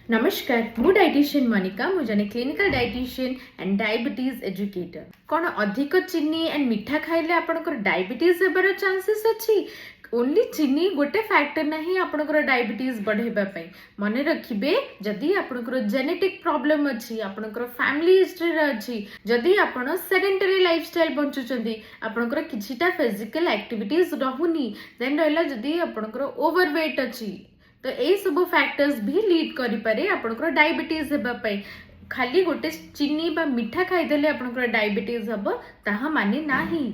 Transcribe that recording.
नमस्कार मु डाइटिशियन मनिका मु जने clinical dietitian and diabetes educator कौन अधिक चीनी एंड मिठा खाइले आपनकर डायबिटीज हेबार चांसेस अछि ओनली चीनी गोटे फैक्टर नहीं आपनकर डायबिटीज बढ़ेबा पई मन रखिबे जदि आपनकर जेनेटिक प्रॉब्लम अछि आपनकर फैमिली हिस्ट्री रे अछि जदि आपण सेडेंटरी लाइफस्टाइल बंचुचंदी आपनकर किछिटा फिजिकल एक्टिविटीज रहुनी देन रहला जदि आपनकर ओवरवेट अछि तो यही सब फैक्टर्स भी लीड करि पारे आपनकर डायबिटीज हेबा पई खाली गोटे चीनी बा मिठा खाइदेले आपनकर डायबिटीज हबो ताहा माने नाही।